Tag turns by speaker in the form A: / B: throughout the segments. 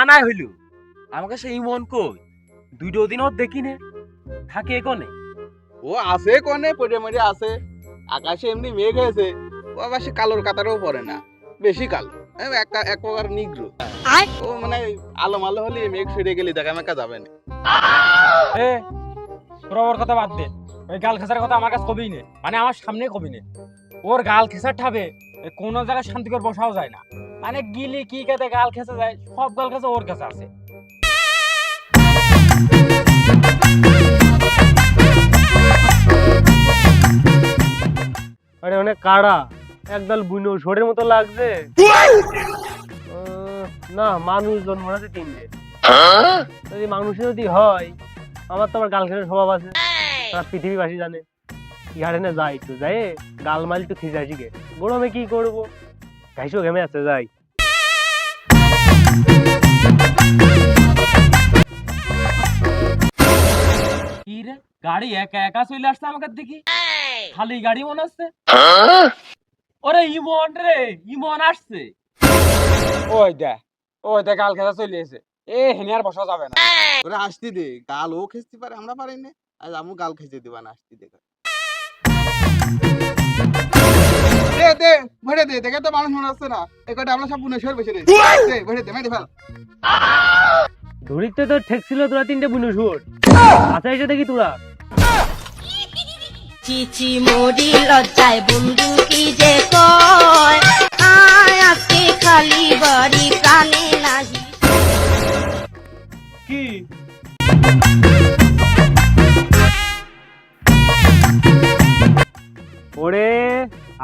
A: নাই হইল আমাকে সেই মন কই 2 দিন ওর দেখি নে থাকে কোনে
B: ও আছে কোনে পড়ে মরে আছে আকাশে এমনি মেঘ হয়েছে ও আবার সে কালোর কাতারও পড়ে না বেশি কালো এক প্রকার নিগ্রো ও মানে আলো মালো হলে মেঘ সরে গেলে দেখা মেকা যাবে না
C: এ তোর ওর কথা বাদ দে ওই গাল খেসার কথা আমার কাছে কবি নে মানে আমার সামনে কবি নে ওর গাল খেসার ঠাবে কোনো জায়গায় শান্তি করে বসাও যায় না মানে গিলি কি কাতে গাল খেসে যায় সব গাল খেসে ওর কাছে আছে
D: আরে অনেক কাড়া একদল বুনো ছোটের মতো লাগছে না মানুষ জন্ম আছে 3টে যদি মানুষের যদি হয় আমার তো আমার গাল খেলে স্বভাব আছে সারা পৃথিবীবাসী জানে ইহারে না যাই একটু যাই গাল মাল একটু খিজে আসি গে গরমে কি করবো ঘাইসো ঘেমে আছে যাই
C: কি রে গাড়ি একা একা চলে আসছে আমাকে দেখি খালি গাড়ি মনে হচ্ছে ওরে ইমন রে ইমন আসছে ওই দে গাল খেসা চলে এসে এ হেনে আর বসা যাবে না
B: ওরা আসতে দে গাল ও খেতে পারে আমরা পারি না আজ আমু গাল খেতে দিবা না আসতে দে দে ভরে দে দেখে তো মানুষ মনে হচ্ছে না এই কটা আমরা সব বুনেশ্বর বেশি রে দে ভরে দে মেরে ফেল
D: ধরিতে তো ঠেকছিল তোরা 3টে বুনো শুয়োর আচ্ছা এসে দেখি তোরা
E: চিচি মোড়ি লজ্জায় বন্ধু কি যে কয় আয় আজকে খালি বাড়ি প্রাণে নাহি
D: কি ওরে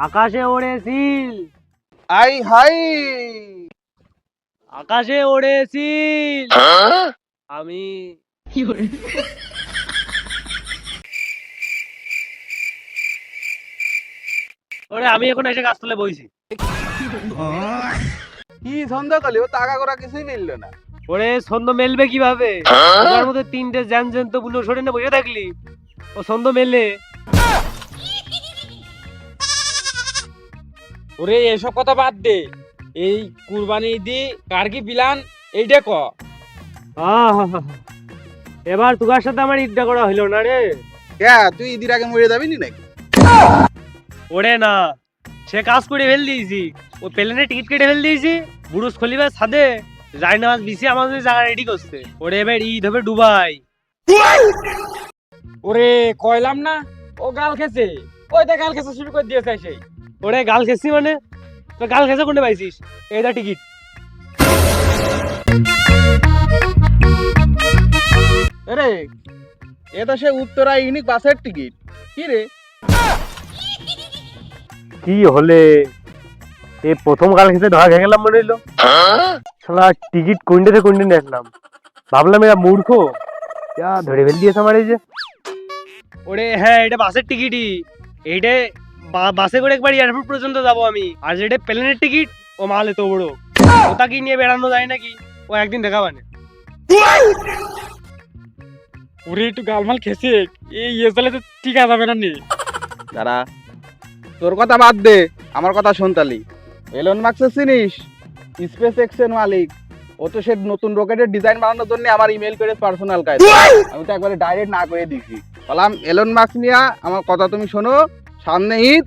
D: আকাশে ওড়ে সিল
B: আই হাই
D: আকাশে ওড়ে সিল আমি ওরে আমি এখন এসে গাছতলে বইছি
B: কি সন্ধ্যা কালি ও টাকা করা কিছুই মিললো না
D: ওরে ছন্দ মেলবে কিভাবে তোমার মধ্যে 3টে জ্যান জ্যান তো বুনো সরে না বসে থাকলি ও ছন্দ মেলে
C: ওরে এসব কথা বাদ দে এই কুরবানি ঈদি কার কি প্ল্যান এইটা ক
D: এবার তোর সাথে আমার ঈদটা করা হইলো না রে
B: কে তুই ঈদের আগে মরে যাবি নি নাকি
D: ওরে না সে কাজ করে ফেল দিয়েছি ও প্লেনে টিকিট কেটে ফেল দিয়েছি বুরুজ খলিফার ছাদে যাই নামাজ বিছি আমাদের জায়গা রেডি করছে ওরে এবার ঈদ হবে দুবাই
C: ওরে কইলাম না ও গাল খেছে ওই দে গাল খেসা শুরু করে দিয়েছে সেই
D: ওরে গাল খেসছি মানে তো গাল খেসে কোনে পাইছিস এইটা টিকিট
B: আরে এ তো সে উত্তরা ইউনিক বাসের টিকিট কি রে
D: কি হলে এই প্রথম গাল খেতে ধরা খেয়ে গেলাম মনে হইলো শালা টিকিট কোনটে নেটলাম ভাবলাম এরা মূর্খ যা ধরে ফেল দিয়েছে আমার এই যে ওরে হ্যাঁ এটা বাসের টিকিটই এইটা বাসে করে একবার এয়ারপোর্ট পর্যন্ত যাবো আমি আর যেটা প্লেনের টিকিট ও মাল এত বড় ওটা কি নিয়ে বেড়ানো যায় নাকি ও একদিন দেখাবানে
C: ওরে একটু গালমাল খেছে এই এসালে তো ঠিক যাবে না নি
B: দাঁড়া তোর কথা বাদ দে আমার কথা শুনতালি এলন মাস্ক চিনিস স্পেস এক্সের মালিক ও তো সে নতুন রকেটের ডিজাইন বানানোর জন্য আমার ইমেল করে পার্সোনাল কাজ আমি তো একবারে ডাইরেক্ট না করে দিছি বললাম এলন মাস্ক মিয়া আমার কথা তুমি শোনো সামনে ঈদ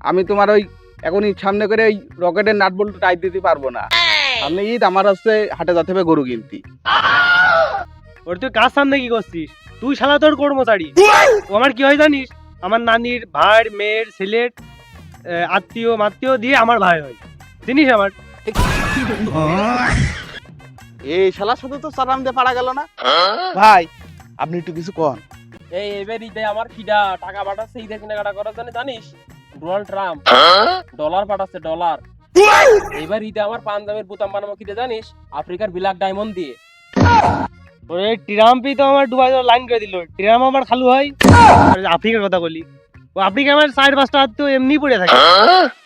B: আমি তোমার ওই এখন ঈদ সামনে করে ওই রকেটের নাট বল্টু টাইট দিতে পারবো না সামনে ঈদ আমার হচ্ছে হাটে যেতে হবে গরু কিনতি
D: ওর তুই কাজ সামনে কি করছিস তুই শালা তোর কর্মচারী ও আমার কি হয় জানিস আমার নানির ভাই মেয়ের ছেলের আত্মীয় মাত্মীয় দিয়ে আমার ভাই হয় জিনিস আমার
B: এই শালার সাথে তো সালাম দিয়ে পারা গেল না ভাই আপনি একটু কিছু কন
A: এই এবার ঈদে আমার খিদা টাকা পাঠাচ্ছে ঈদের কেনাকাটা করার জন্য জানিস ডোনাল্ড ট্রাম্প ডলার পাঠাচ্ছে ডলার এবার ঈদে আমার পাঞ্জাবের বুতাম বানাবো খিদে জানিস আফ্রিকার ব্ল্যাক ডায়মন্ড দিয়ে
D: ওরে ট্রাম্পই তো আমার দুবাই লাইন করে দিল ট্রাম্প আমার খালু হয় আর আফ্রিকার কথা বলি ও আফ্রিকা আমার 4-5টা হাত তো এমনি পড়ে থাকে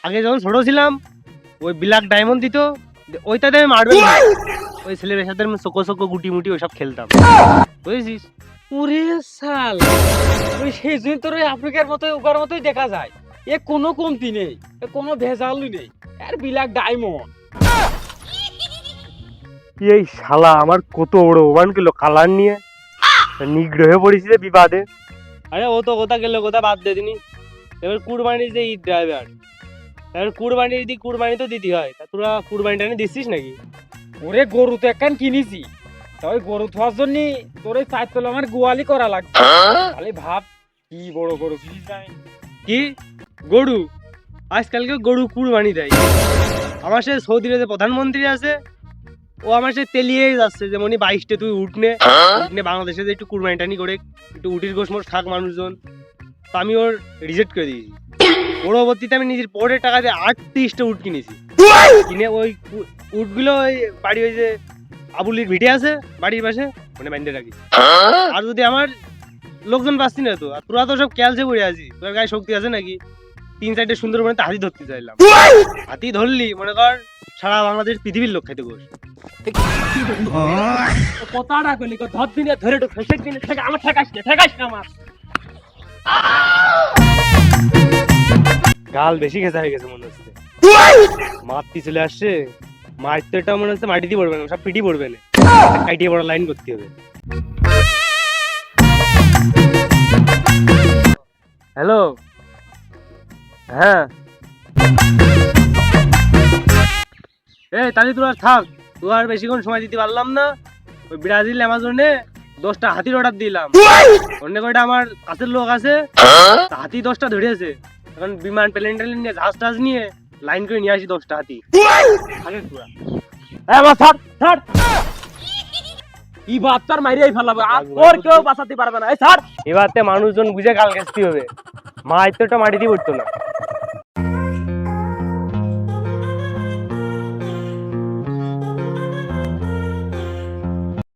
D: আগে যখন ছোট ছিলাম ওই ব্ল্যাক ডায়মন্ড দিত ওইটাতে আমি মারবেল ওই ছেলের সাথে চোখো চোখো গুটি মুটি ওইসব খেলতাম বুঝেছিস
C: ওরে শাল ওই সেই জন্য তোর ওই আফ্রিকার মতো ওকার মতোই দেখা যায় এ কোনো কমতি নেই এ কোনো ভেজালই নেই আর ব্ল্যাক ডায়মন্ড
D: এই শালা আমার কত বড় অভিমান করলো কালার নিয়ে, নিগ্রহ হয়ে পড়েছি রে বিবাদে।
C: আরে ও তো কোথা গেল, কোথা বাদ দে দিনি। এবার কুরবানির যে ঈদ ড্রাইভার, এবার কুরবানির ঈদ কুরবানি তো দিতে হয়, তা তোরা কুরবানিটা নিয়ে দিচ্ছিস নাকি?
F: ওরে গরু তো একখান কিনেছি, তবে গরু থোয়ার জন্য তোর এই চার তলা আমার গোয়ালি করা লাগছে। খালি ভাব কি বড় গরু কিনিস আমি।
C: কি গরু? আজকালকে গরু কুরবানি দেয়। আমার সে সৌদির যে প্রধানমন্ত্রী আছে, ও আমার সে তেলিয়ে যাচ্ছে, যেমন 22টে তুই উঠনে বাংলাদেশে যে একটু কুরবানি টানি করে একটু উটির গোশ মোশ খাক মানুষজন, তো আমি ওর রিজেক্ট করে দিয়েছি। পরবর্তীতে আমি নিজের পকেটের টাকা দিয়ে 38টা উট কিনেছি। কিনে ওই উটগুলো ওই বাড়ি ওই যে আবুলির ভিটে আছে বাড়ির পাশে, ওখানে বাঁধতে রাখি। আর যদি আমার লোকজন পাচ্ছি না তো, আর তোরা তো সব ক্যালসে পড়ে আছি, তোর গায়ে শক্তি আছে নাকি? 3-4টে সুন্দরবনে হাতি ধরতে চাইলাম, হাতি ধরলি মনে কর সারা বাংলাদেশ পৃথিবীর লোক খাইতে বস।
A: কথাটা কইলি ধর দিনে ধরে তো ফেসে দিনে থেকে আমার ঠেকাইস না আমার।
C: গাল বেশি খেঁচা হয়ে গেছে মনে হচ্ছে, মারতি চলে আসছে। মারতে এটা মনে হচ্ছে মাটিতে পড়বে না, সব পিটি পড়বে না, কাটিয়ে বড় লাইন করতে হবে। হ্যালো, হ্যাঁ এই তাহলে তোর আর থাক, তোর আর বেশিক্ষণ সময় দিতে পারলাম না। ওই ব্রাজিল অ্যামাজনে 10টা হাতির অর্ডার দিলাম, অন্য কয়টা আমার কাছের লোক আছে, তা হাতি 10টা ধরেছে। এখন বিমান প্লেন টেলেন নিয়ে জাহাজ টাজ নিয়ে লাইন করে নিয়ে আসি 10টা হাতি। আগে তোরা
A: আমার ছাড় ই বাপ তার মাইরাই ফেলাবে, আর ওর কেউ বাঁচাতে পারবে না। এই ছাড়।
C: এবারতে মানুষজন বুঝে গাল ঘেঁচতে হবে, মা এতটা মাটি দিয়ে পড়তো না।